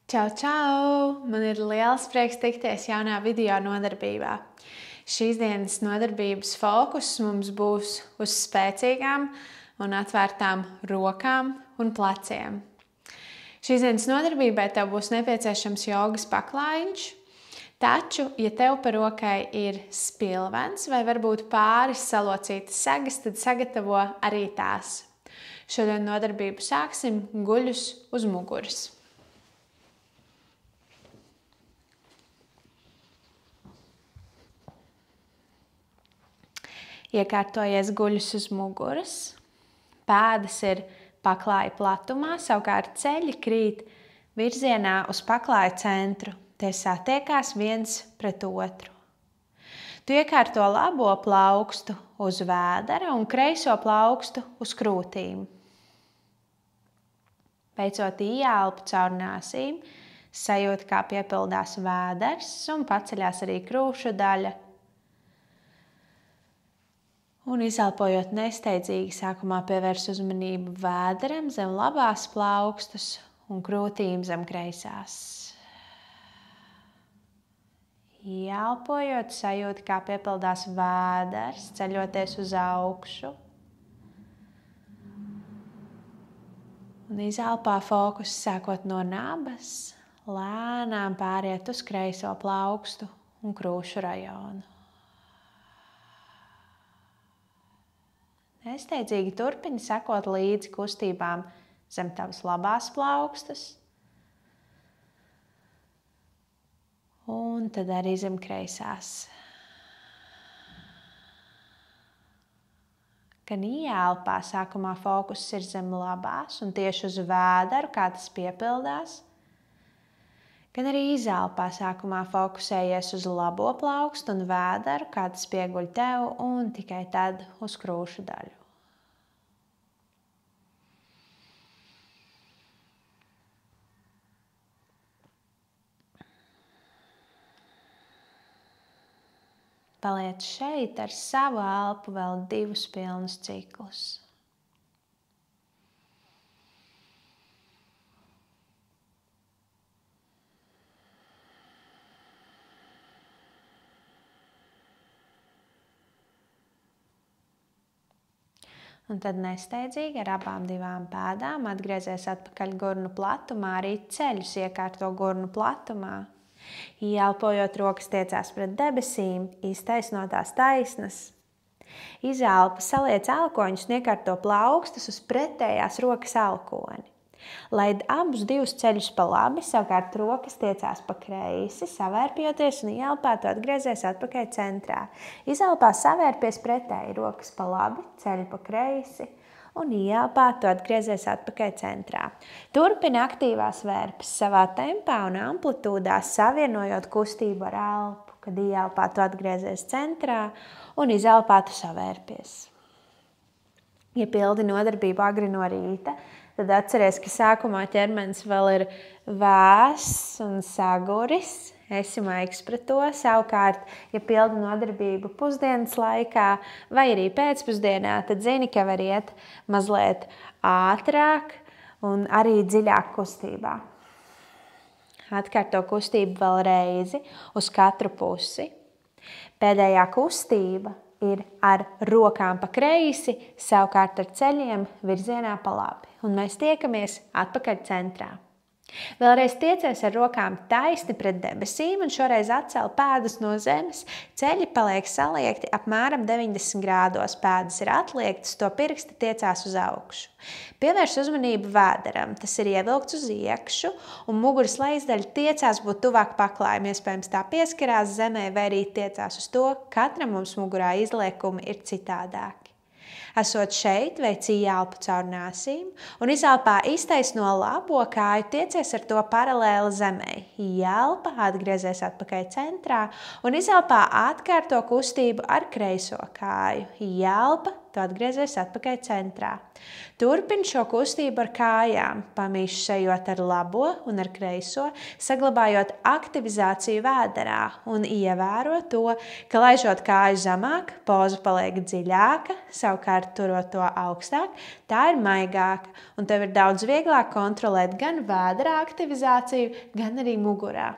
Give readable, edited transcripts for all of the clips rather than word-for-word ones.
Čau, čau! Man ir liels prieks tikties jaunā video nodarbībā. Šīs dienas nodarbības fokus mums būs uz spēcīgām un atvērtām rokām un pleciem. Šīs dienas nodarbībai tev būs nepieciešams jogas paklājiņš, taču, ja tev pa rokai ir spilvens vai varbūt pāris salocītas segas, tad sagatavo arī tās. Šodien nodarbību sāksim guļus uz muguras. Iekārtojies guļus uz muguras, pēdas ir paklāja platumā, savukārt ceļi krīt virzienā uz paklāja centru. Tie satiekās viens pret otru. Tu iekārto labo plaukstu uz vēdera un kreiso plaukstu uz krūtīm. Beidzot ieelpu caur nāsīm, sajūt, kā piepildās vēders un paceļās arī krūšu daļa. Un izelpojot nesteidzīgi, sākumā pievērs uzmanību vēderam zem labās plaukstas un krūtīm zem kreisās. Ieelpojot, sajūt, kā piepildās vēders, ceļoties uz augšu. Un izelpā fokus sākot no nabas, lēnām pāriet uz kreiso plaukstu un krūšu rajonu. Nesteidzīgi turpini sekot līdzi kustībām zem tavas labās plaukstas un tad arī zem kreisās. Gan ieelpā sākumā fokus ir zem labās un tieši uz vēderu, kā tas piepildās, gan arī izelpā sākumā fokusējies uz labo plaukstu un vēderu, kā tas pieguļ tev un tikai tad uz krūšu daļu. Paliec šeit ar savu elpu vēl 2 pilnus ciklus. Un tad nesteidzīgi ar abām divām pēdām atgriezies atpakaļ gurnu platumā, arī ceļus iekārto gurnu platumā. Ieelpojot, rokas tiecās pret debesīm, iztaisnotās taisnas. Izelpa, saliec elkoņus un iekārto plaukstus uz pretējās rokas elkoni. Laid abus divus ceļus pa labi, savukārt rokas tiecās pa kreisi, savērpjoties un ieelpā tu atgriezies atpakaļ centrā. Izelpā savērpies pretēji, rokas pa labi, ceļi pa kreisi. Un ieelpā tu atgriezies atpakaļ centrā. Turpini aktīvās vērpes savā tempā un amplitūdā, savienojot kustību ar elpu, kad ieelpā tu atgriezies centrā un izelpā tu savērpies. Ja pildi nodarbību agri no rīta, tad atceries, ka sākumā ķermenis vēl ir vēss un saguris. Esi maigs pret to. Savukārt, ja pildi nodarbību pusdienas laikā vai arī pēcpusdienā, tad zini, ka var iet mazliet ātrāk un arī dziļāk kustībā. Atkārto kustību vēl reizi uz katru pusi. Pēdējā kustība ir ar rokām pa kreisi, savukārt ar ceļiem virzienā pa labi. Un mēs tiekamies atpakaļ centrā. Vēlreiz tiecies ar rokām taisni pret debesīm un šoreiz atcel pēdas no zemes. Ceļi paliek saliekti apmēram 90 grādos. Pēdas ir atliektas, to pirksti tiecās uz augšu. Pievērs uzmanību vēderam. Tas ir ievilkts uz iekšu un muguras lejasdaļa tiecās būt tuvāk paklājam. Iespējams tā pieskarās zemē vai arī tiecās uz to. Katram mums mugurā izliekumi ir citādāki. Esot šeit, veic ieelpu caur nāsīm un izelpā iztaisno labo kāju, tiecies ar to paralēli zemei. Ieelpa, atgriezies atpakaļ centrā un izelpā atkārto kustību ar kreiso kāju. Ieelpa, tu atgriezies atpakaļ centrā. Turpini šo kustību ar kājām, pamīšējot ar labo un ar kreiso, saglabājot aktivizāciju vēderā un ievēro to, ka laižot kāju zemāk, poza paliek dziļāka, savukārt turot to augstāk, tā ir maigāka un tev ir daudz vieglāk kontrolēt gan vēdera aktivizāciju, gan arī mugurā.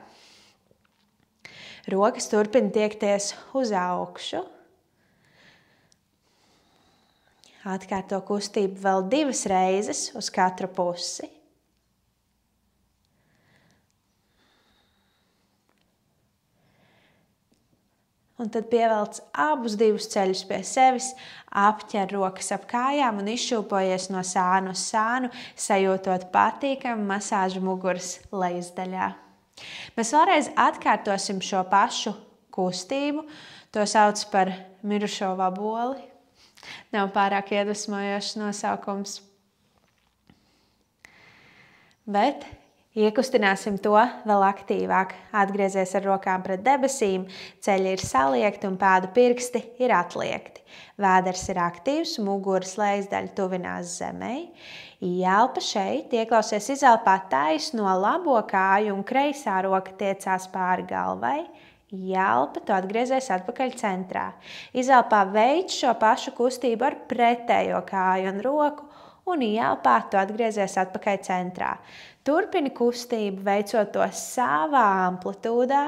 Rokas turpina tiekties uz augšu. Atkārto kustību vēl 2 reizes uz katru pusi. Un tad pievelc abus 2 ceļus pie sevis, apķer rokas ap kājām un izšūpojies no sānu uz sānu, sajūtot patīkamu masāžu muguras lejasdaļā. Mēs vēlreiz atkārtosim šo pašu kustību. To sauc par mirušo vaboli. Nav pārāk iedvesmojošs nosaukums. Bet iekustināsim to vēl aktīvāk. Atgriezies ar rokām pret debesīm, ceļi ir saliekti un pēdu pirksti ir atliekti. Vēders ir aktīvs, muguras lejasdaļa tuvinās zemei. Ielpa šeit, ieklausies izelpā taisno labo kāju un kreisā roka tiecās pāri galvai. Ielpa, tu atgriezies atpakaļ centrā. Izelpā veic šo pašu kustību ar pretējo kāju un roku, un ielpā tu atgriezies atpakaļ centrā. Turpini kustību, veicot to savā amplitūdā.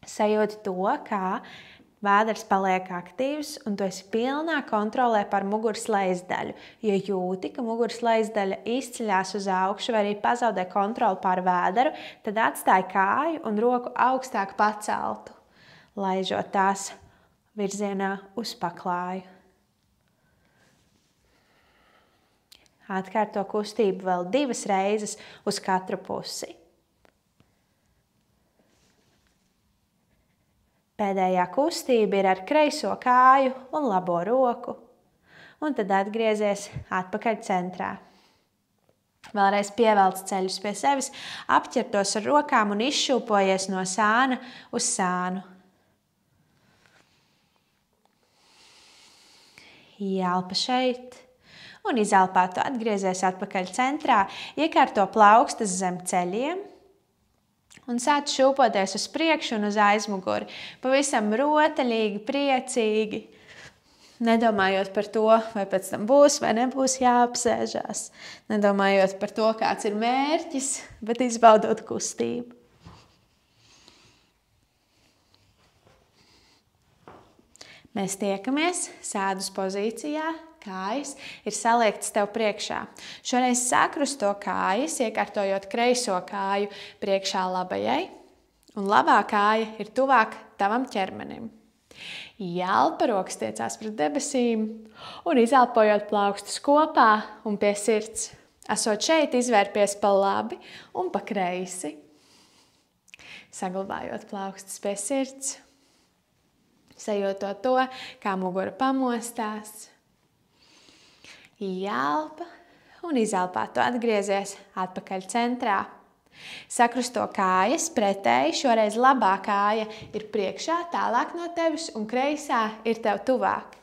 Sajūti to, kā vēders paliek aktīvs un tu esi pilnā kontrolē par muguras lejasdaļu. Ja jūti, ka muguras lejasdaļa izceļās uz augšu vai arī pazaudē kontroli pār vēderu, tad atstāj kāju un roku augstāk paceltu, laižot tās virzienā uz paklāju. Atkārto kustību vēl 2 reizes uz katru pusi. Pēdējā kustība ir ar kreiso kāju un labo roku. Un tad atgriezies atpakaļ centrā. Vēlreiz pievelc ceļus pie sevis, apķer tos ar rokām un izšūpojies no sāna uz sānu. Ielpa šeit. Un izelpā tu atgriezies atpakaļ centrā, iekārto plaukstas zem ceļiem. Un sāc šūpoties uz priekšu un uz aizmuguri. Pavisam rotaļīgi, priecīgi. Nedomājot par to, vai pēc tam būs vai nebūs jāapsēžās. Nedomājot par to, kāds ir mērķis, bet izbaudot kustību. Mēs tiekamies sēdus pozīcijā. Kājas ir saliektas tev priekšā. Šoreiz sakrusto kājas, iekārtojot kreiso kāju priekšā labajai, un labā kāja ir tuvāk tavam ķermenim. Ielpa, rokas tiecās pret debesīm, un izelpojot plaukstus kopā un pie sirds. Esot šeit, izvērpies pa labi un pa kreisi. Saglabājot plaukstus pie sirds, sajūtot to, kā mugura pamostās. Ielpa un izelpā tu atgriezies atpakaļ centrā. Sakrusto kājas pretēji, šoreiz labā kāja ir priekšā, tālāk no tevis un kreisā ir tev tuvāk.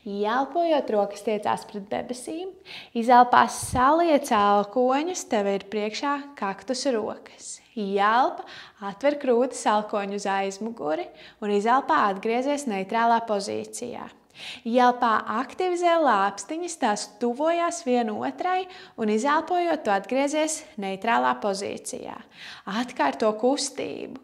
Ielpojot, rokas tiecās pret debesīm, izelpā saliec alkoņus, tev ir priekšā kaktus rokas. Ielpa, atver krūtis alkoņu uz aizmuguri un izelpā atgriezies neitrālā pozīcijā. Ielpā aktivizē lāpstiņas, tās tuvojās vienotrai un izelpojot, tu atgriezies neitrālā pozīcijā. Atkārto kustību.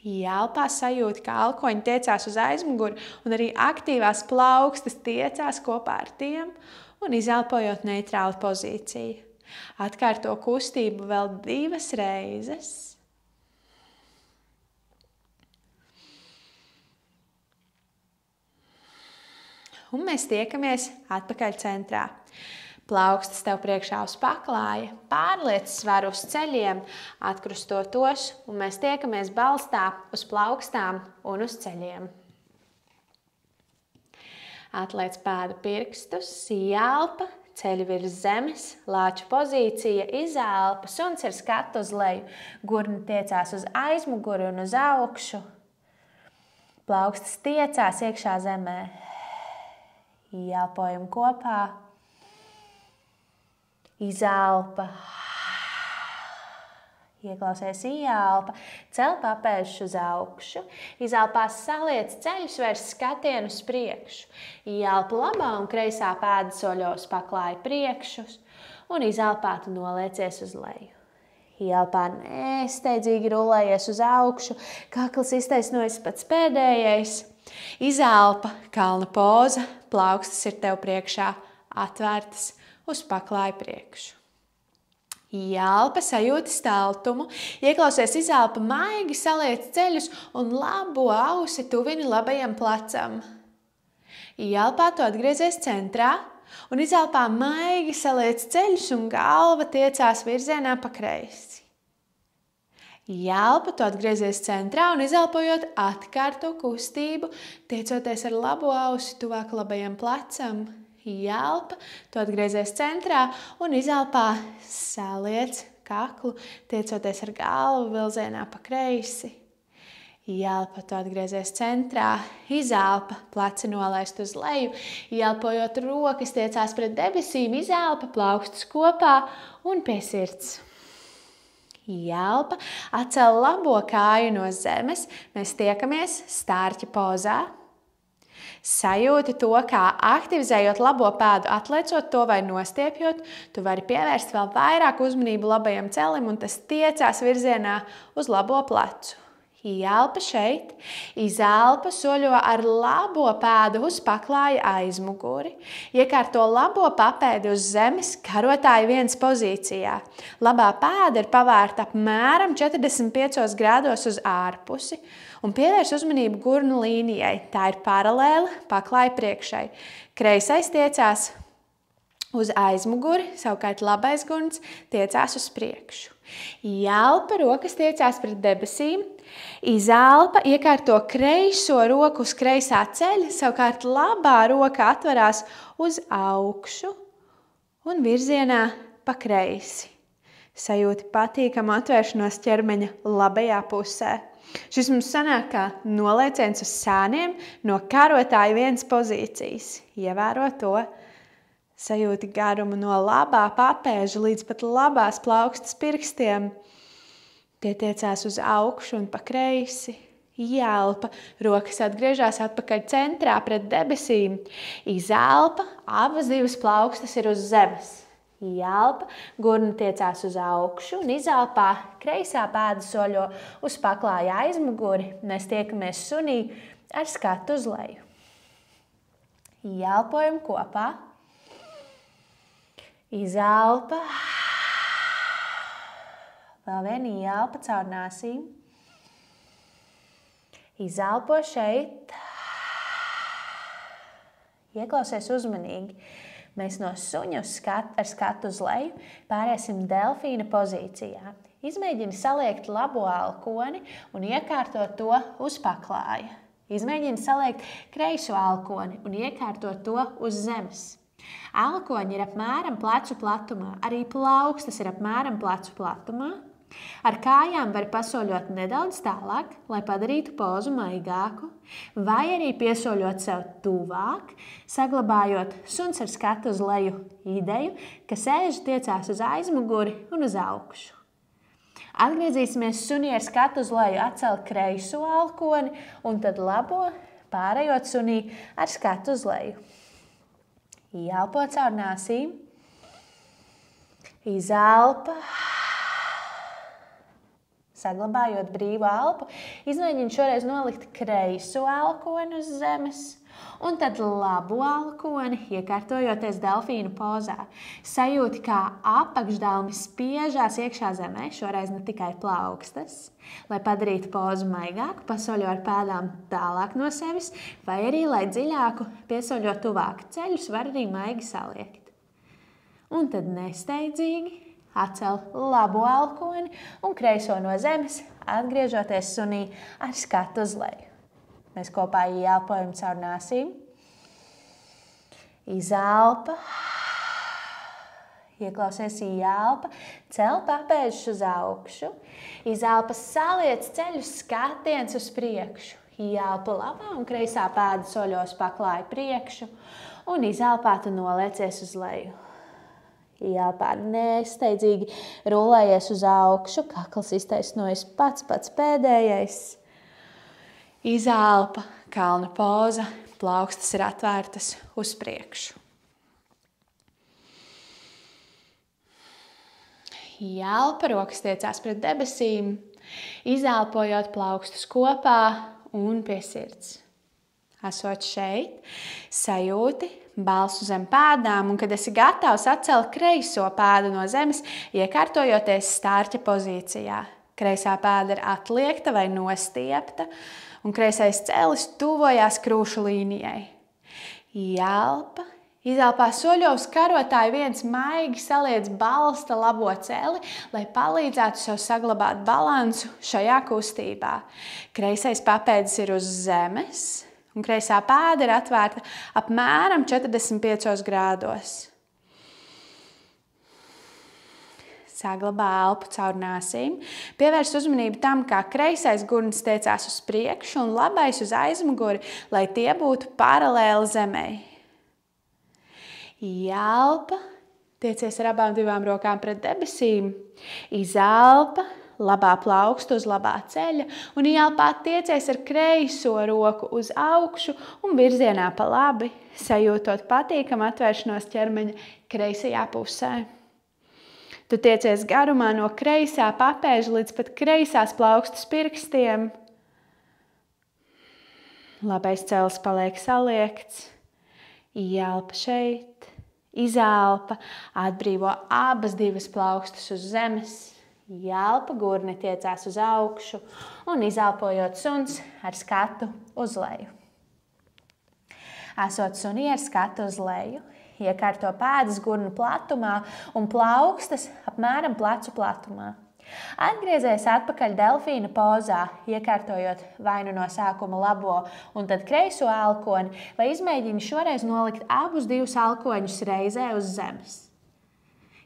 Ielpā sajūti, kā alkoņi tiecās uz aizmuguri un arī aktīvās plaukstas tiecās kopā ar tiem un izelpojot neitrāla pozīcija. Atkārto kustību vēl 2 reizes. Un mēs tiekamies atpakaļ centrā. Plaukstas tev priekšā uz paklāja, pārliec svaru uz ceļiem, atkrusto tos, un mēs tiekamies balstā uz plaukstām un uz ceļiem. Atliec pēdu pirkstus, ielpa, ceļ virs zemes, lāču pozīcija, izelpa, suns ar skatu uz leju, gurni tiecās uz aizmuguri un uz augšu, plaukstas tiecās iekšā zemē, ieelpojam kopā, izelpa, ieklausies ieelpa, cel papēžus uz augšu, izelpā saliec ceļus vairs skatienu uz priekšu, ieelpa labā un kreisā pēda soļo uz paklāju priekšus un izelpā tu noliecies uz leju. Ieelpā nesteidzīgi rulējies uz augšu, kakls iztaisnojas pats pēdējais, izelpa, kalna poza, plaukstas ir tev priekšā atvērtas uz paklāju priekšu. Ieelpa, sajūti staltumu, ieklausies izelpa, maigi saliec ceļus un labo ausi tuvini labajam plecam. Ieelpā tu atgriezies centrā un izelpā maigi saliec ceļus un galva tiecās virzienā pa kreisi. Ieelpa, tu atgriezies centrā un izelpojot atkārto kustību, tiecoties ar labo ausi tuvāk labajam plecam. Ieelpa, tu atgriezies centrā un izelpā saliec kaklu, tiecoties ar galvu virzienā pa kreisi. Ieelpa, tu atgriezies centrā, izelpa, pleci nolaist uz leju, ieelpojot rokas tiecās pret debesīm, izelpa, plaukstas kopā un pie sirds. Ieelpa, atcel labo kāju no zemes, mēs tiekamies stārķa pozā. Sajūti to, kā aktivizējot labo pēdu, atliecot to vai nostiepjot, tu vari pievērst vēl vairāk uzmanību labajam celim un tas tiecās virzienā uz labo plecu. Ieelpa šeit, izelpa, soļo ar labo pēdu uz paklāja aizmuguri, iekārto labo papēdi uz zemes, karotāja 1 pozīcijā. Labā pēda ir pavērta apmēram 45 grādos uz ārpusi un pievērs uzmanību gurnu līnijai. Tā ir paralēla paklāja priekšai. Kreisais tiecās uz aizmuguri, savukārt labais gurns tiecās uz priekšu. Ieelpa, rokas tiecās pret debesīm, izelpa, iekārto kreiso roku uz kreisā ceļa, savukārt labā roka atverās uz augšu un virzienā pa kreisi. Sajūti patīkamu atvēršanos ķermeņa labajā pusē. Šis mums sanāk kā nolieciens uz sāniem no karotāja 1 pozīcijas. Ievēro to. Sajūti garumu no labā papēža līdz pat labās plaukstas pirkstiem. Tie tiecās uz augšu un pa kreisi. Ieelpa, rokas atgriežās atpakaļ centrā pret debesīm. Izelpa, abas divas plaukstas ir uz zemes. Ieelpa, gurni tiecās uz augšu un izelpā kreisā pēda soļo uz paklāja aizmuguri. Mēs tiekamies sunī ar skatu uz leju. Ieelpojam kopā. Izelpa. Vēl viena ieelpa caur nāsīm. Izelpo šeit. Ieklausies uzmanīgi. Mēs no suņa ar skatu uz leju pāriesim delfīna pozīcijā. Izmēģini saliekt labo alkoni un iekārtot to uz paklāja. Izmēģini saliekt kreiso alkoni un iekārtot to uz zemes. Alkoņi ir apmēram plecu platumā, arī plaukstas ir apmēram plecu platumā. Ar kājām var pasoļot nedaudz tālāk, lai padarītu pozu maigāku, vai arī piesoļot sev tuvāk, saglabājot suns ar skatu uz leju ideju, ka sēžu tiecās uz aizmuguri un uz augšu. Atgriezīsimies sunī ar skatu uz leju, atcelt kreiso alkoni un tad labo, pārējot sunī ar skatu uz leju. Ieelpo caur nāsīm, izelpa, saglabājot brīvu elpu, izmēģini šoreiz nolikt kreiso alkoni uz zemes un tad labo alkoni, iekārtojoties delfīnu pozā. Sajūti, kā apakšdelmi spiežās iekšā zemē, šoreiz ne tikai plaukstas, lai padarītu pozu maigāku, pasoļo ar pēdām tālāk no sevis, vai arī, lai dziļāku, piesoļot tuvāk ceļus, var arī maigi saliekt. Un tad nesteidzīgi atcel labo alkoni un kreiso no zemes, atgriežoties sunī ar skatu uz leju. Mēs kopā ieelpojam caur nāsīm. Izelpa. Ieklausies ieelpa, cel papēžus uz augšu. Izelpa, saliec ceļus, skatiens uz priekšu. Ieelpa labā un kreisā pēda soļos paklāja priekšu. Un izelpā tu noliecies uz leju. Ieelpā nesteidzīgi rulējies uz augšu. Kakls iztaisnojas pats pēdējais. Izelpa, kalna poza, plaukstas ir atvērtas uz priekšu. Ielpa, rokas tiecās pret debesīm, izelpojot plaukstus kopā un pie sirds. Esot šeit, sajūti balsu zem pēdām, un kad esi gatavs atcelt kreiso pēdu no zemes, iekārtojoties stārķa pozīcijā. Kreisā pēda ir atliekta vai nostiepta, un kreisais celis tuvojās krūšu līnijai. Ielpa. Izelpā soļos karotāji viens maigi saliec balsta labo celi, lai palīdzētu sev saglabāt balansu šajā kustībā. Kreisais papēdis ir uz zemes, un kreisā pēda ir atvērta apmēram 45 grādos. Saglabā elpu caur nāsīm, pievērs uzmanību tam, kā kreisais gurns tiecās uz priekšu un labais uz aizmuguri, lai tie būtu paralēli zemei. Ielpa, tiecies ar abām divām rokām pret debesīm. Izelpa, labā plauksta uz labā ceļa, un ielpā tiecies ar kreiso roku uz augšu un virzienā pa labi, sajūtot patīkamu atvēršanos ķermeņa kreisajā pusē. Tu tiecies garumā no kreisā papēža līdz pat kreisās plaukstas pirkstiem. Labais celis paliek saliekts. Ielpa šeit, izelpa, atbrīvo abas divas plaukstas uz zemes, ielpa, gurni tiecās uz augšu un izelpojot suns ar skatu uz leju. Esot sunī ar skatu uz leju, iekārto pēdas gurnu platumā un plaukstas apmēram plecu platumā. Atgriezies atpakaļ delfīna pozā, iekārtojot vai nu no sākuma labo un tad kreiso elkoni, vai izmēģini šoreiz nolikt abus divus elkoņus reizē uz zemes.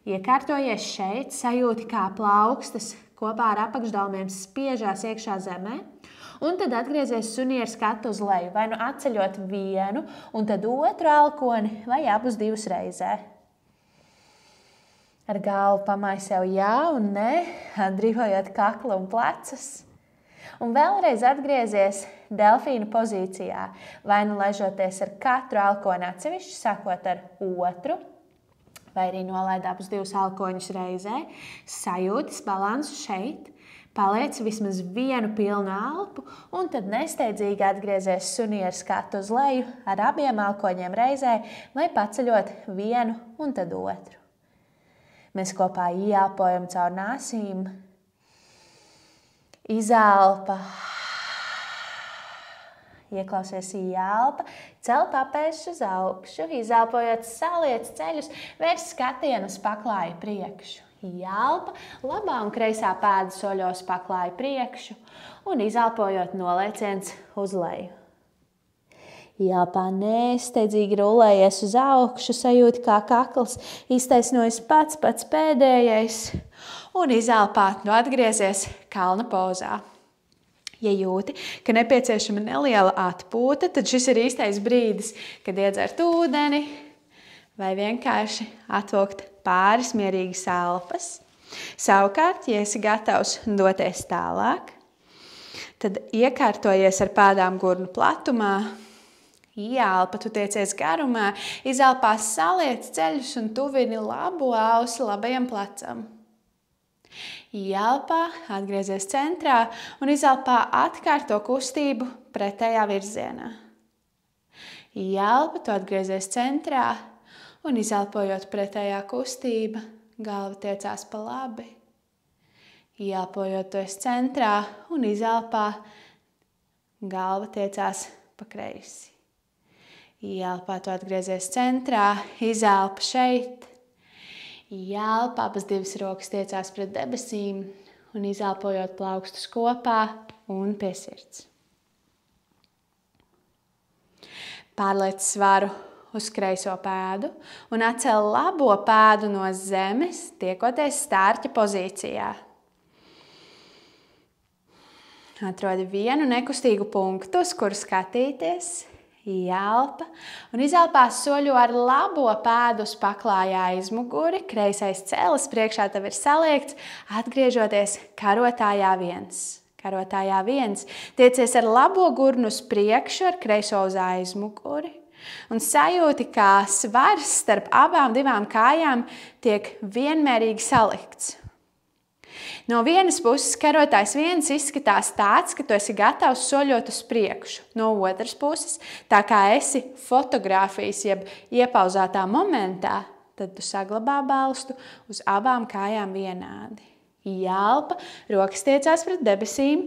Iekārtojies šeit, sajūti, kā plaukstas kopā ar apakšdaumiem spiežās iekšā zemē, un tad atgriezies sunī ar skatu uz leju, vai nu atceļot vienu un tad otru elkoni vai abus divus reizē. Ar galvu pamāj sev jā un nē, atbrīvojot kaklu un plecus. Un vēlreiz atgriezies delfīna pozīcijā, vai nu ležoties ar katru elkoni atsevišķi, sākot ar otru, vai arī nolaid abus divus elkoņus reizē, sajūtis balansu šeit, paliec vismaz vienu pilnu elpu, un tad nesteidzīgi atgriezies sunī ar skatu uz leju, ar abiem elkoņiem reizē, vai paceļot vienu un tad otru. Mēs kopā ieelpojam caur nāsīm, izelpa, ieklausies ieelpa, cel papēžus uz augšu, izelpojot saliec ceļus, vērs skatienu uz paklāju priekšu. Ielpa, labā un kreisā pēda soļos paklāju priekšu un izelpojot nolieciens uz leju. Ielpā nesteidzīgi rulējies uz augšu, sajūti, kā kakls iztaisnojas pats pēdējais, un izelpā nu atgriezies kalna pozā. Ja jūti, ka nepieciešama neliela atpūta, tad šis ir īstais brīdis, kad iedzert ūdeni vai vienkārši atvilkt pāris mierīgas elpas. Savukārt, ja esi gatavs doties tālāk, tad iekārtojies ar pēdām gurnu platumā, ielpa, tu tiecies garumā, izelpā saliec ceļus un tuvini labo ausi labajam plecam. Ielpā, atgriezies centrā un izelpā atkārto kustību pretējā virzienā. Ielpa, tu atgriezies centrā un izelpojot pretējā kustība, galva tiecās pa labi. Ielpojot, tu esi centrā un izelpā, galva tiecās pa kreisi. Ielpā, tu atgriezies centrā, izelpa šeit. Ielpa, abas divas rokas tiecās pret debesīm un izelpojot plaukstus kopā un pie sirds. Pārliec svaru uz kreiso pēdu un atcel labo pēdu no zemes, tiekoties stārķa pozīcijā. Atrodi vienu nekustīgu punktu, uz kuru skatīties. Ielpa un izelpā soļo ar labo pēdu uz paklājā aizmuguri, kreisais cēlis priekšā tev ir saliekts, atgriežoties karotājā 1. Karotājā 1. Tiecies ar labo gurnu uz priekšu, ar kreiso uz aizmuguri un sajūti, kā svars starp abām divām kājām tiek vienmērīgi salikts. No vienas puses karotājs 1 izskatās tāds, ka tu esi gatavs soļot uz priekšu. No otras puses, tā kā esi fotogrāfijas jeb iepauzētā momentā, tad tu saglabā balstu uz abām kājām vienādi. Ielpa, rokas tiecās pret debesīm.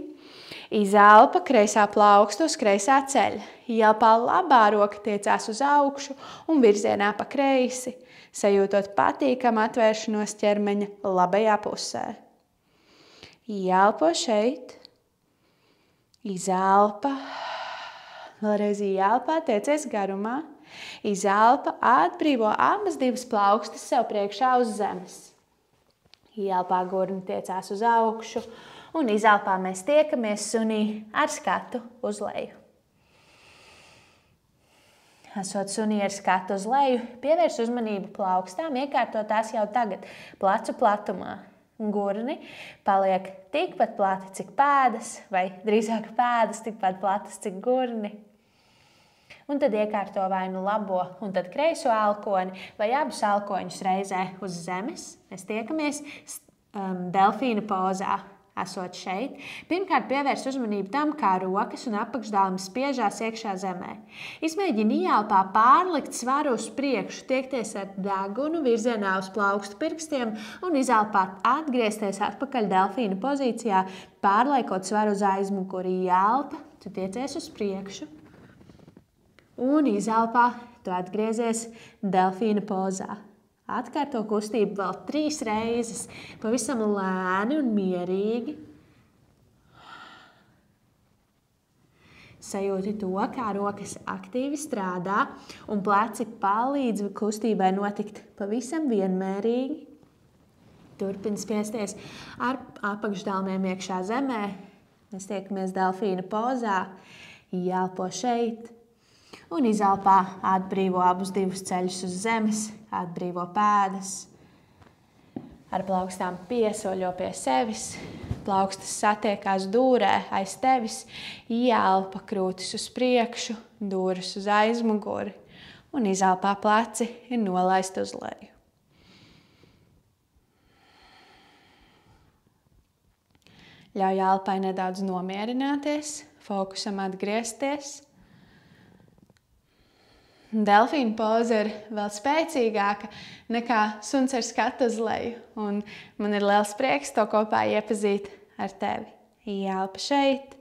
Izelpa, kreisā plauksta uz kreisā ceļa. Ielpā labā roka tiecās uz augšu un virzienā pa kreisi, sajūtot patīkamu atvēršanos ķermeņa labajā pusē. Ielpo šeit, izelpa, vēlreiz ielpā, tiecies garumā, izelpa, atbrīvo abas divas plaukstas sev priekšā uz zemes. Ielpā gurni tiecās uz augšu un izelpā mēs tiekamies sunī ar skatu uz leju. Esot sunī ar skatu uz leju, pievērs uzmanību plaukstām, iekārto tās jau tagad plecu platumā. Gurni paliek tikpat plati, cik pēdas, vai drīzāk pēdas tikpat platas, cik gurni. Un tad iekārto vai nu labo un tad kreiso elkoni, vai abus elkoņus reizē uz zemes. Mēs tiekamies delfīna pozā, esot šeit. Pirmkārt pievērs uzmanību tam, kā rokas un apakšdālme spiežās iekšā zemē. Izmēģini ielpā pārlikt svaru uz priekšu, tiekties ar degunu virzienā uz plaukstu pirkstiem un izelpā atgriezties atpakaļ delfīna pozīcijā, pārliekot svaru uz aizmuguri. Ielpa, tu tiecies uz priekšu un izelpā tu atgriezies delfīna pozā. Atkārto kustību vēl 3 reizes, pavisam lēni un mierīgi. Sajūti to, kā rokas aktīvi strādā un pleci palīdz kustībai notikt pavisam vienmērīgi. Turpini spiesties ar apakšdalmiem iekšā zemē. Mēs tiekamies delfīna pozā, ielpo šeit. Un izelpā atbrīvo abus divus ceļus uz zemes, atbrīvo pēdas. Ar plaukstām piesoļo pie sevis, plaukstas satiekās dūrē aiz tevis, ielpa krūtis uz priekšu, dūris uz aizmuguri un izelpā pleci ir nolaisti uz leju. Ļauj elpai nedaudz nomierināties, fokusam atgriezties. Delfīna poza ir vēl spēcīgāka nekā suns ar skatu uz leju, un man ir liels prieks to kopā iepazīt ar tevi. Ielpa šeit,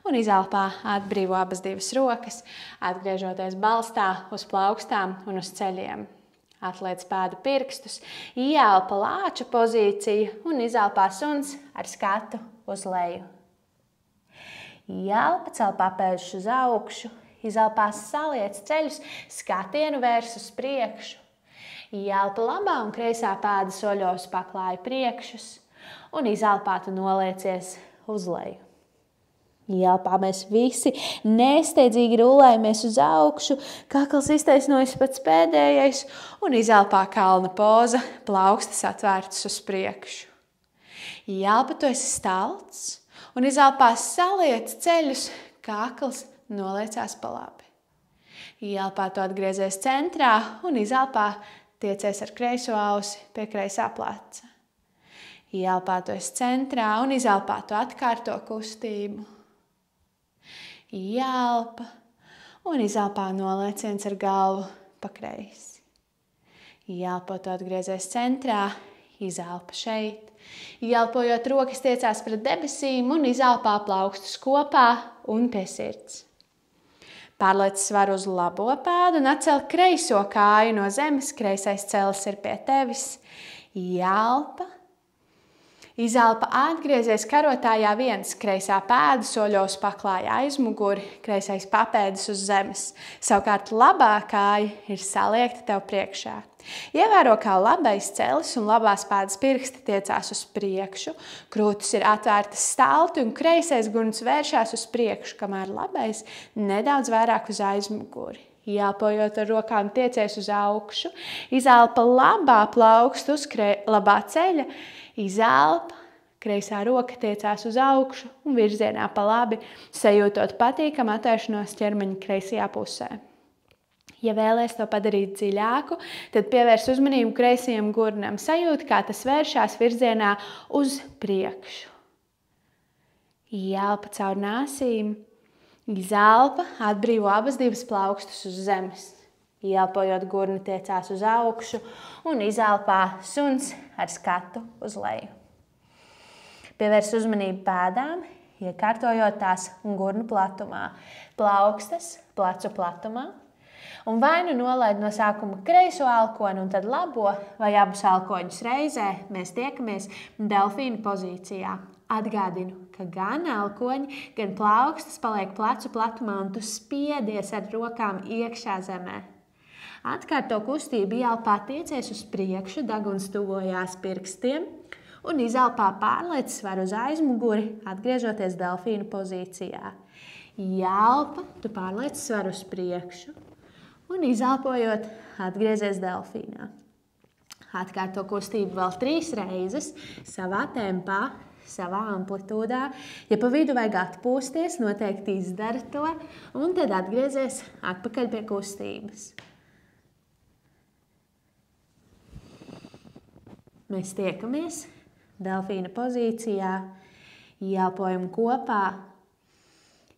un izelpā atbrīvo abas divas rokas, atgriežoties balstā uz plaukstām un uz ceļiem. Atliec pēdu pirkstus, ielpa lāča pozīcija un izelpā suns ar skatu uz leju. Ielpa cel papēžus uz augšu, izelpā saliec ceļus, skatienu vērs uz priekšu. Ielpa labā un kreisā pēda soļo uz paklāju priekšus un izelpā tu noliecies uz leju. Ielpā mēs visi nesteidzīgi rullējamies uz augšu, kakls iztaisnojas pats pēdējais un izelpā kalna poza, plaukstas atvērtas uz priekšu. Ielpa tu esi stalts un izelpā saliec ceļus, kakls noliecās pa labi. Ielpā tu atgriezies centrā un izelpā tiecies ar kreiso ausi pie kreisā pleca. Ielpā tu esi centrā un izelpā tu atkārto kustību. Ielpa un izelpā nolieciens ar galvu pa kreisi. Ielpā tu atgriezies centrā, izelpa šeit. Ielpojot rokas tiecās pret debesīm un izelpā plaukstus kopā un pie sirds. Pārliec svaru uz labo pēdu un atcel kreiso kāju no zemes, kreisais celis ir pie tevis. Ielpa. Izelpa atgriezies karotājā viens, kreisā pēda soļos paklāja aizmuguri, kreisais papēdis uz zemes. Savukārt labā kāja ir saliekta tev priekšā. Ievēro, kā labais celis un labās pēdas pirksti tiecās uz priekšu, krūtis ir atvērtas stalti un kreisais gurns vēršās uz priekšu, kamēr labais nedaudz vairāk uz aizmuguri. Ielpojot ar rokām tiecies uz augšu, izelpa labā plauksta uz labā ceļa, izelpa, kreisā roka tiecās uz augšu un virzienā pa labi, sajūtot patīkamu atvēršanos ķermeņa kreisajā pusē. Ja vēlies to padarīt dziļāku, tad pievērs uzmanību kreisajam gurnam, sajūti, kā tas vēršās virzienā uz priekšu. Ielpa caur nāsīm. Izelpa atbrīvo abas divas plaukstus uz zemes. Ielpojot gurni tiecās uz augšu un izelpā suns ar skatu uz leju. Pievērs uzmanību pēdām, iekārtojot tās gurnu platumā, plaukstas plecu platumā. Un vai nu nolaid no sākuma kreiso elkoni un tad labo vai abus elkoņus reizē, mēs tiekamies delfīna pozīcijā. Atgādinu, ka gan elkoņi, gan plaukstas paliek plecu platumā un tu spiedies ar rokām iekšā zemē. Atkārto kustību, ielpā tiecies uz priekšu, deguns tuvojās pirkstiem un izelpā pārliec svaru uz aizmuguri, atgriežoties delfīna pozīcijā. Ielpa, tu pārliec svaru uz priekšu un izelpojot, atgriezies delfīnā. Atkārto kustību vēl 3 reizes savā tempā, savā amplitūdā. Ja pa vidu vajag atpūsties, noteikti izdara to un tad atgriezies atpakaļ pie kustības. Mēs tiekamies delfīna pozīcijā, ielpojam kopā,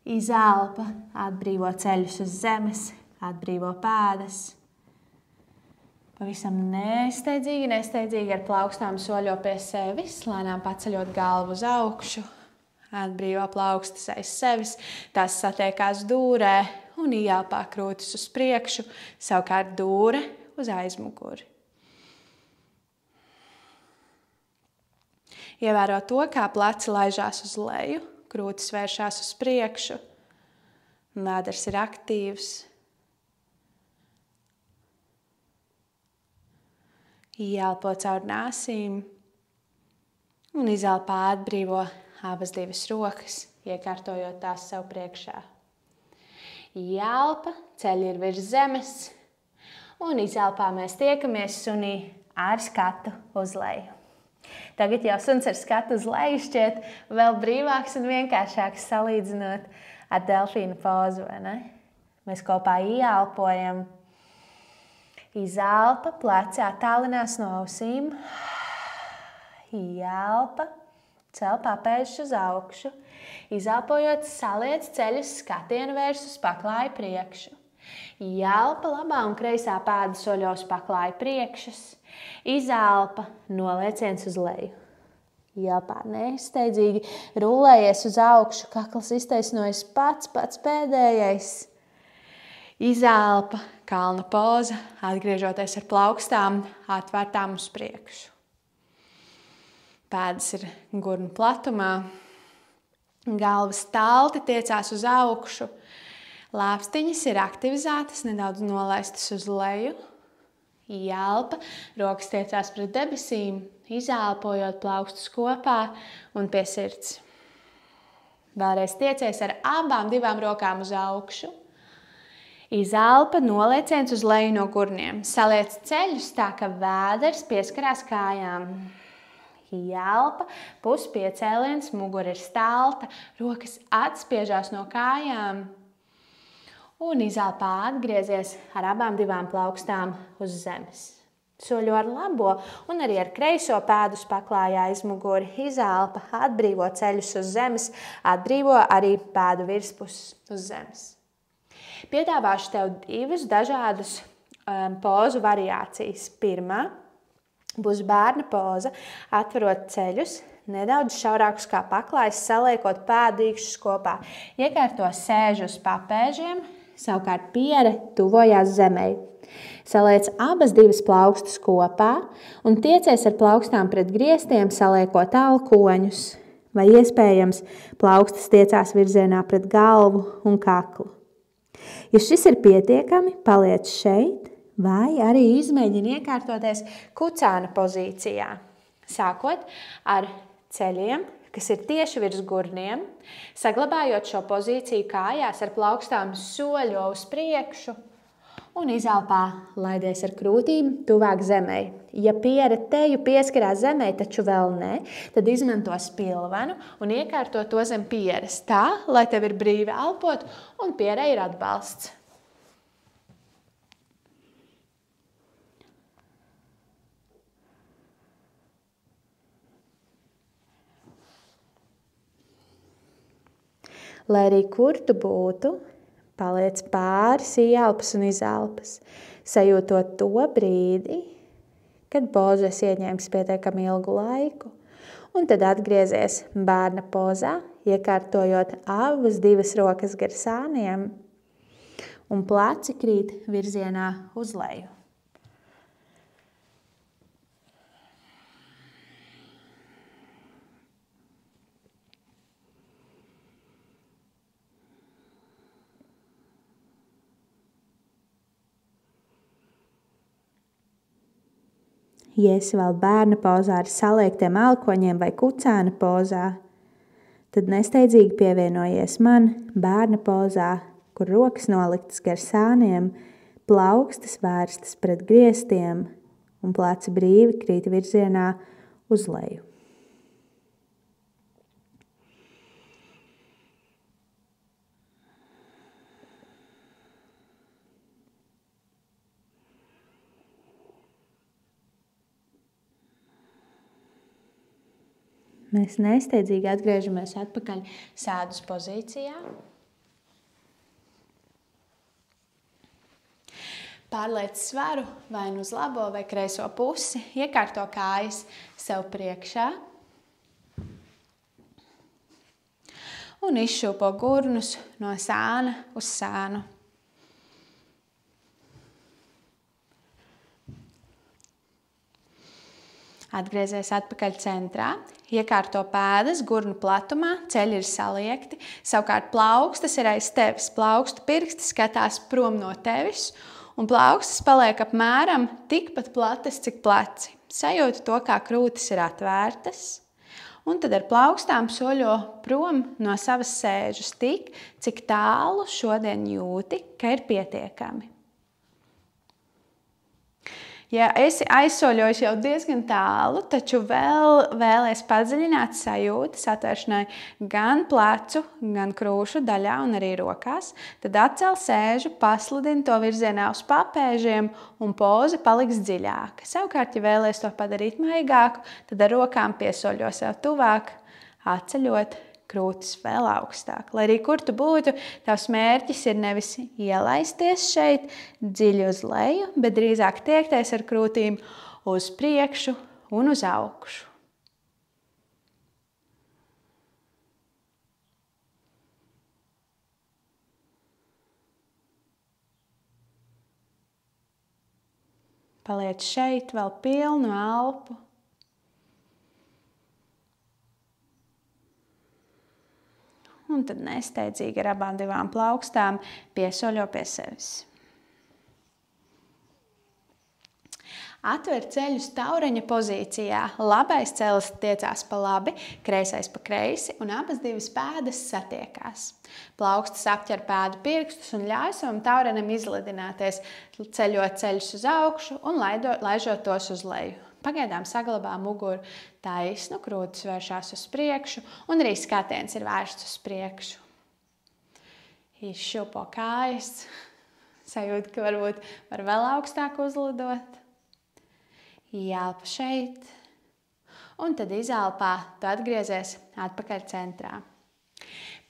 izelpa, atbrīvo ceļus uz zemes, atbrīvo pēdas. Pavisam nesteidzīgi ar plaukstām soļo pie sevis, lēnām paceļot galvu uz augšu, atbrīvo plaukstas aiz sevis, tās satiekās dūrē un ielpā krūtis uz priekšu, savukārt dūre uz aizmuguri. Ievēro to, kā pleci laižās uz leju, krūtis vēršās uz priekšu, vēders ir aktīvs. Ielpo caur nāsīm un izelpā atbrīvo abas divas rokas, iekārtojot tās sev priekšā. Ielpa, ceļi ir virs zemes un izelpā mēs tiekamies sunī ar skatu uz leju. Tagad jau suns ar skatu uz leju šķiet vēl brīvāks un vienkāršāks salīdzinot ar delfīna pozu, vai ne? Mēs kopā ielpojam. Izelpa, pleci attālinās no ausīm. Ielpa, cel papēžus uz augšu. Izelpojot, saliec ceļus, skatienu vērs uz paklāju priekšu. Ielpa, labā un kreisā pēda soļos paklāju priekšas. Izelpa, nolieciens uz leju. Ielpā nesteidzīgi rullējies uz augšu, kakls iztaisnojas pats pēdējais. Izelpa, kalna poza, atgriežoties ar plaukstām, atvērtām uz priekšu. Pēdas ir gurnu platumā, galvas talti tiecās uz augšu, lāpstiņas ir aktivizētas, nedaudz nolaistas uz leju. Ielpa, rokas tiecās pret debesīm, izelpojot plaukstus kopā un pie sirds. Vēlreiz tiecies ar abām divām rokām uz augšu. Izelpa, nolieciens uz leju no gurniem. Saliec ceļus tā, ka vēders pieskarās kājām. Ielpa, puspiecēliens, mugura ir stalta, rokas atspiežās no kājām. Un izelpā atgriezies ar abām divām plaukstām uz zemes. Soļo ar labo un arī ar kreiso pēdus paklāja aizmuguri. Izelpa, atbrīvo ceļus uz zemes, atbrīvo arī pēdu virspuses uz zemes. Piedāvāšu tev 2 dažādus pozu variācijas. Pirmā būs bērna poza, atverot ceļus, nedaudz šaurākus kā paklājs, saliekot pēdu īkšķus kopā. Iekārto sēž uz papēžiem, savukārt piere tuvojās zemei. Saliec abas divas plaukstas kopā un tiecies ar plaukstām pret griestiem, saliekot alkoņus, vai iespējams plaukstas tiecās virzienā pret galvu un kaklu. Ja šis ir pietiekami, paliec šeit, vai arī izmēģini iekārtoties kucēna pozīcijā. Sākot ar ceļiem, kas ir tieši virs gurniem, saglabājot šo pozīciju kājās ar plaukstām soļo uz priekšu un izelpā laidies ar krūtīm tuvāk zemei. Ja piere teju pieskarās zemei, taču vēl ne, tad izmanto spilvenu un iekārto to zem pieres tā, lai tev ir brīvi elpot un pierei ir atbalsts. Lai arī kur tu būtu, paliec pāris ieelpas un izelpas, sajūtot to brīdi, kad pozu esi ieņēmis pietiekami ilgu laiku, un tad atgriezies bērna pozā, iekārtojot abas divas rokas gar sāniem, un pleci krīt virzienā uz leju. Ja esi vēl bērna pozā ar saliektiem alkoņiem vai kucēna pozā, tad nesteidzīgi pievienojies man bērna pozā, kur rokas noliktas gar sāniem, plaukstas vērstas pret griestiem un pleci brīvi krīt virzienā uz leju. Mēs nesteidzīgi atgriežamies atpakaļ sēdus pozīcijā. Pārliec svaru vai nu uz labo vai kreiso pusi, iekārto kājas sev priekšā un izšūpo gurnus no sāna uz sānu. Atgriezies atpakaļ centrā, iekārto pēdas gurnu platumā, ceļi ir saliekti, savukārt plaukstas ir aiz tevis. Plaukstu pirksti skatās prom no tevis, un plaukstas paliek apmēram tikpat platas, cik pleci. Sajūti to, kā krūtis ir atvērtas, un tad ar plaukstām soļo prom no savas sēžas tik, cik tālu šodien jūti, ka ir pietiekami. Ja esi aizsoļojis jau diezgan tālu, taču vēlies padziļināt sajūtas atvēršanai gan plecu, gan krūšu daļā un arī rokās, tad atcel sēžu, pasludini to virzienā uz papēžiem un poza paliks dziļāka. Savukārt, ja vēlies to padarīt maigāku, tad ar rokām piesoļo sev tuvāk, atceļot krūtis vēl augstāk. Lai arī kur tu būtu, tavs mērķis ir nevis ielaisties šeit dziļi uz leju, bet drīzāk tiekties ar krūtīm uz priekšu un uz augšu. Paliec šeit vēl pilnu elpu. Un tad nesteidzīgi ar abām divām plaukstām piesoļo pie sevis. Atver ceļus taureņa pozīcijā. Labais celis tiecās pa labi, kreisais pa kreisi un abas divas pēdas satiekās. Plaukstas apķer pēdu pirkstus un ļauj savam taurenim izlidināties, ceļot ceļus uz augšu un laižot tos uz leju. Pagaidām saglabā muguru taisnu, krūtis vēršās uz priekšu un arī skatiens ir vērsts uz priekšu. Izšūpo kājas, sajūta, ka varbūt var vēl augstāk uzlidot. Ielpa šeit un tad izelpā tu atgriezies atpakaļ centrā.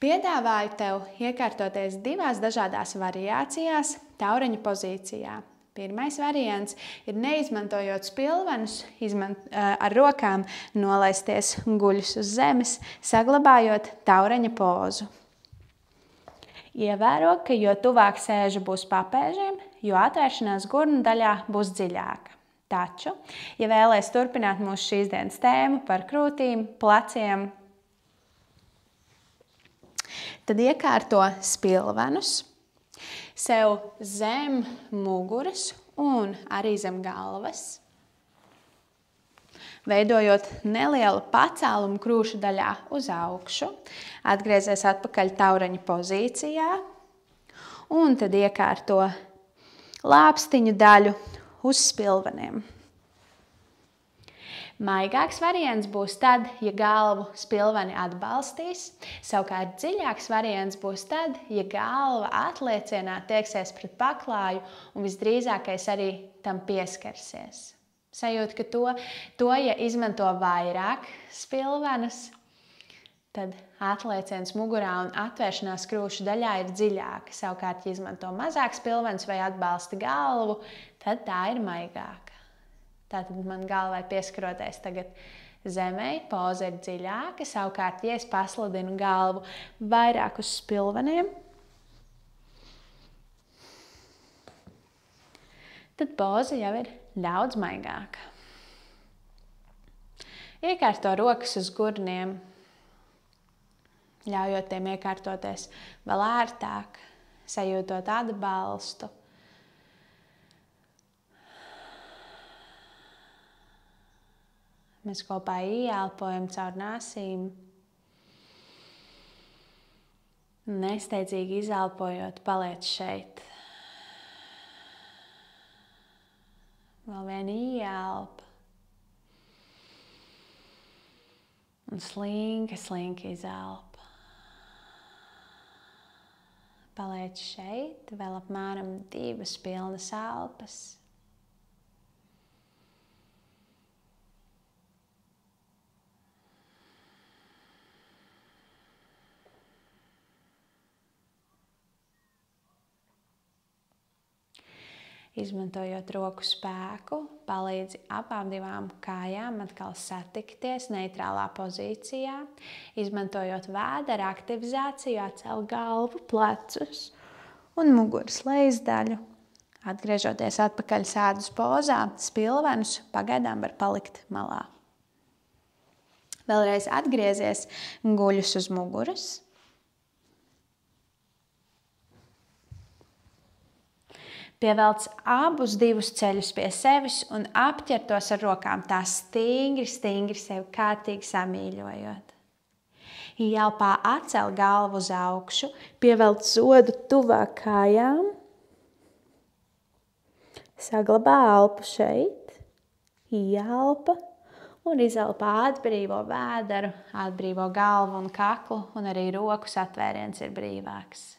Piedāvāju tev iekārtoties divās dažādās variācijās taureņa pozīcijā. Pirmais variants ir neizmantojot spilvenus, ar rokām nolaisties guļus uz zemes, saglabājot taureņa pozu. Ievēro, ka jo tuvāk sēža būs papēžiem, jo atvēršanās gurnu daļā būs dziļāka. Taču, ja vēlaties turpināt mūsu šīs dienas tēmu par krūtīm, pleciem, tad iekārto spilvenus sev zem muguras un arī zem galvas, veidojot nelielu pacēlumu krūšu daļā uz augšu, atgriezies atpakaļ taureņa pozīcijā un tad iekārto lāpstiņu daļu uz spilveniem. Maigāks variants būs tad, ja galvu spilveni atbalstīs, savukārt dziļāks variants būs tad, ja galva atliecienā tieksies pret paklāju un visdrīzākais arī tam pieskarsies. Sajūt, ka to, ja izmanto vairāk spilvenus, tad atlieciens mugurā un atvēršanās krūšu daļā ir dziļāka. Savukārt, ja izmanto mazāk spilvenus vai atbalsta galvu, tad tā ir maigāka. Tātad man galvai pieskaroties tagad zemē, poza ir dziļāka. Savukārt, ja es pasludinu galvu vairāk uz spilveniem, tad poza jau ir daudz maigāka. Iekārto rokas uz gurniem, ļaujot tiem iekārtoties vēl ērtāk, sajūtot atbalstu. Mēs kopā ieelpojam caur nāsīm, nesteidzīgi izelpojot, paliec šeit. Vēl viena ieelpa un slinki izelpa. Paliec šeit, vēl apmēram 2 pilnas elpas. Izmantojot roku spēku, palīdzi abām divām kājām atkal satikties neitrālā pozīcijā. Izmantojot vēdera aktivizāciju, atcel galvu, plecus un muguras lejasdaļu. Atgriežoties atpakaļ sēdus pozā, spilvenus pagaidām var palikt malā. Vēlreiz atgriezies guļus uz muguras. Pievelc abus divus ceļus pie sevis un apķer tos ar rokām tā stingri sevi kārtīgi samīļojot. Ielpā atcel galvu uz augšu, pievelc zodu tuvāk kājām, saglabā elpu šeit, ielpa un izelpā atbrīvo vēderu, atbrīvo galvu un kaklu un arī rokas atvēriens ir brīvāks.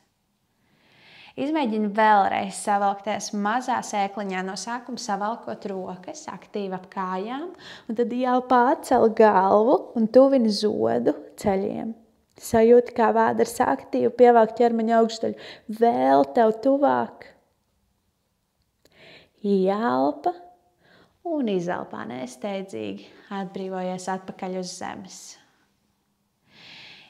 Izmēģini vēlreiz savalkties mazā sēkliņā, no sākuma savalkot rokas aktīvi ap kājām, un tad ielpā atcel galvu un tuvini zodu ceļiem. Sajūti, kā vēders aktīvi pievelk ķermeņa augšdaļu vēl tev tuvāk. Ielpa un izelpā nesteidzīgi atbrīvojies atpakaļ uz zemes.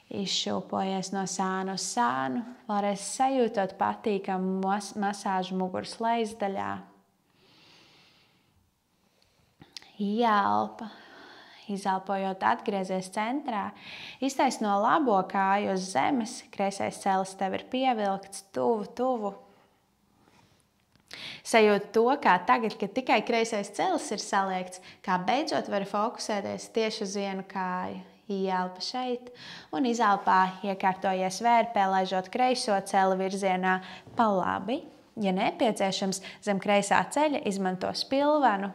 Izšūpojies no sāna uz sānu, vēlreiz sajūtot patīkamu masāžu muguras lejasdaļā. Ielpa, izelpojot atgriezies centrā, iztaisno labo kāju uz zemes, kreisais celis tev ir pievilkts tuvu. Sajūt to, kā tagad, kad tikai kreisais celis ir saliekts, kā beidzot vari fokusēties tieši uz vienu kāju. Ielpa šeit un izelpā iekārtojies vērpē, laižot kreiso celi virzienā pa labi. Ja nepieciešams, zem kreisā ceļa izmanto spilvenu,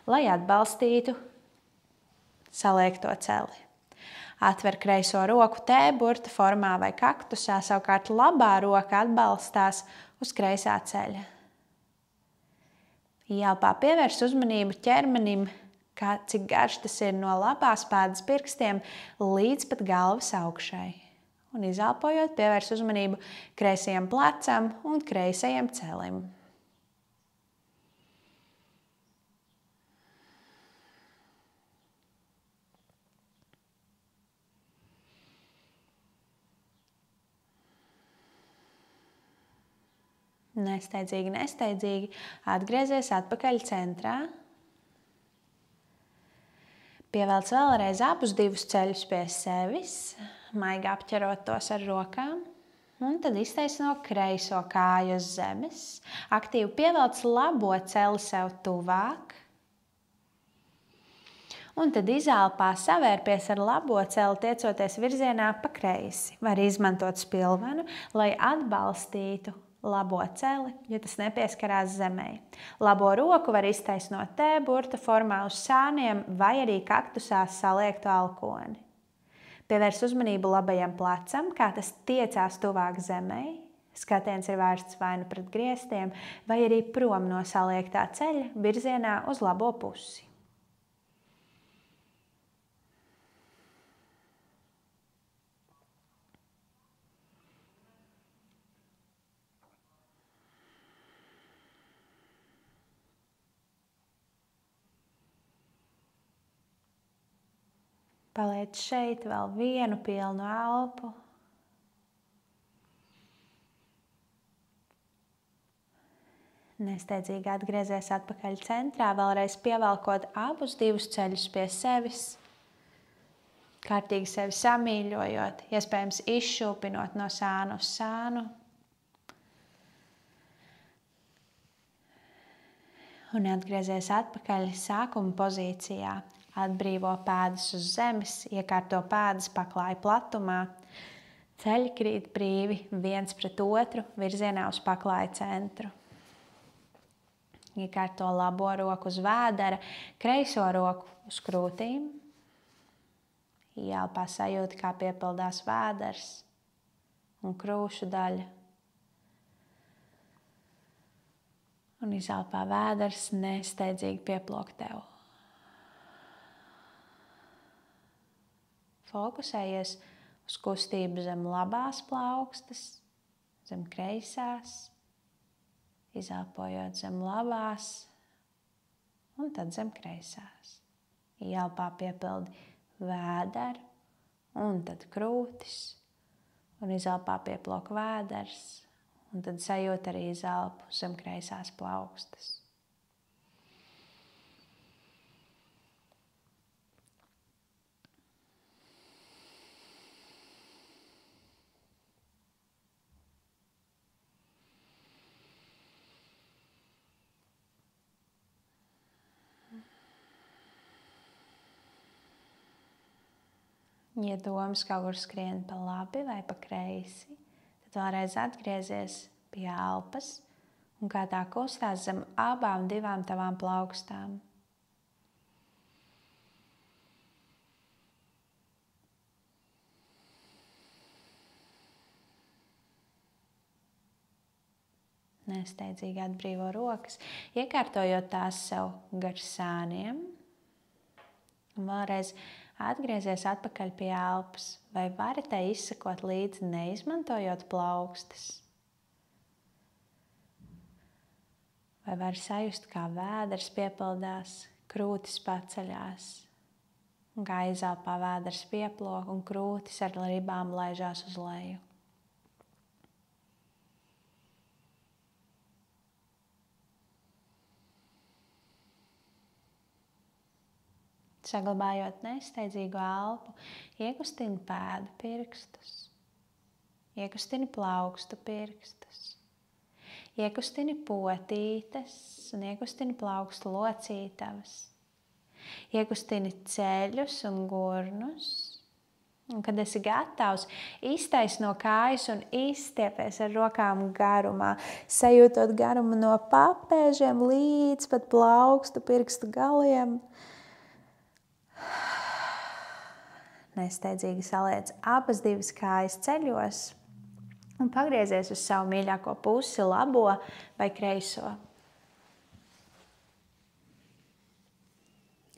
lai atbalstītu saliekto celi. Atver kreiso roku T burta formā vai kaktusā, savukārt labā roka atbalstās uz kreisā ceļa. Ielpā pievērs uzmanību ķermenim, cik garš tas ir no labās pēdas pirkstiem līdz pat galvas augšai. Un izelpojot, pievērs uzmanību kreisajam plecam un kreisajam celim. Nesteidzīgi. Atgriezies atpakaļ centrā. Pievelc vēlreiz abus divus ceļus pie sevis, maigi apķerot tos ar rokām. Un tad iztaisno kreiso kāju uz zemes. Aktīvi pievelc labo celi sev tuvāk. Un tad izelpā savērpies ar labo celi, tiecoties virzienā pa kreisi. Var izmantot spilvenu, lai atbalstītu labo celi, ja tas nepieskarās zemē. Labo roku var iztaisnot T burta formā uz sāniem vai arī kaktusā saliektu alkoni. Pievērs uzmanību labajam plecam, kā tas tiecās tuvāk zemē. Skatiens ir vērsts vai nu pret griestiem, vai arī prom no saliektā ceļa virzienā uz labo pusi. Paliec šeit vēl vienu pilnu elpu. Nesteidzīgi atgriezies atpakaļ centrā, vēlreiz pievelkot abus divus ceļus pie sevis. Kārtīgi sevi samīļojot, iespējams izšūpinot no sānu uz sānu. Un atgriezies atpakaļ sākuma pozīcijā. Atbrīvo pēdas uz zemes, iekārto pēdas paklāja platumā. Ceļi krīt brīvi viens pret otru virzienā uz paklāja centru. Iekārto labo roku uz vēdera, kreiso roku uz krūtīm. Ielpā sajūta, kā piepildās vēders un krūšu daļa. Un izelpā vēders nesteidzīgi pieplok tev. Fokusējies uz kustību zem labās plaukstas, zem kreisās, izelpojot zem labās un tad zem kreisās. Ielpā piepildi vēderu un tad krūtis, un izelpā pieplok vēders, un tad sajūt arī izelpu zem kreisās plaukstas. Ja domas kaut kur skrien pa labi vai pa kreisi, tad vēlreiz atgriezies pie elpas un kā tā kustās zem abām divām tavām plaukstām. Nesteidzīgi atbrīvo rokas, iekārtojot tās sev gar sāniem. Un vēlreiz atgriezies atpakaļ pie elpas, vai vari tai izsekot līdzi, neizmantojot plaukstas? Vai vari sajust, kā vēders piepildās, krūtis paceļās, un kā izelpā vēders pieplok un krūtis ar ribām laižās uz leju? Saglabājot nesteidzīgu elpu, iekustini pēdu pirkstus, iekustini plaukstu pirkstus, iekustini potītes un iekustini plaukstu locītavas, iekustini ceļus un gurnus. Un, kad esi gatavs, iztaisno kājas un izstiepies ar rokām garumā, sajūtot garumu no papēžiem līdz pat plaukstu pirkstu galiem. Nesteidzīgi saliec abas divas kājas ceļos un pagriezies uz savu mīļāko pusi, labo vai kreiso.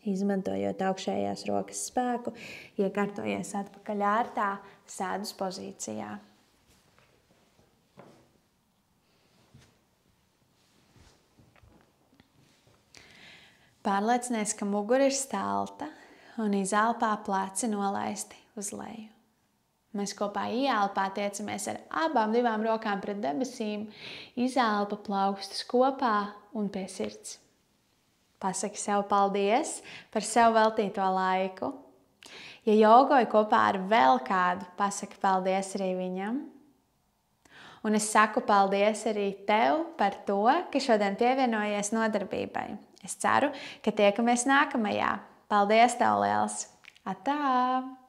Izmantojot augšējās rokas spēku, iekārtojies atpakaļ ērtā sēdus pozīcijā. Pārliecinies, ka mugura ir stalta un izelpā pleci nolaisti uz leju. Mēs kopā ieelpā tiecamies ar abām divām rokām pret debesīm, izelpa plaukstus kopā un pie sirds. Pasaki sev paldies par sev veltīto laiku. Ja jogoju kopā ar vēl kādu, pasaki paldies arī viņam. Un es saku paldies arī tev par to, ka šodien pievienojies nodarbībai. Es ceru, ka tiekamies nākamajā. Paldies tev liels! Atā!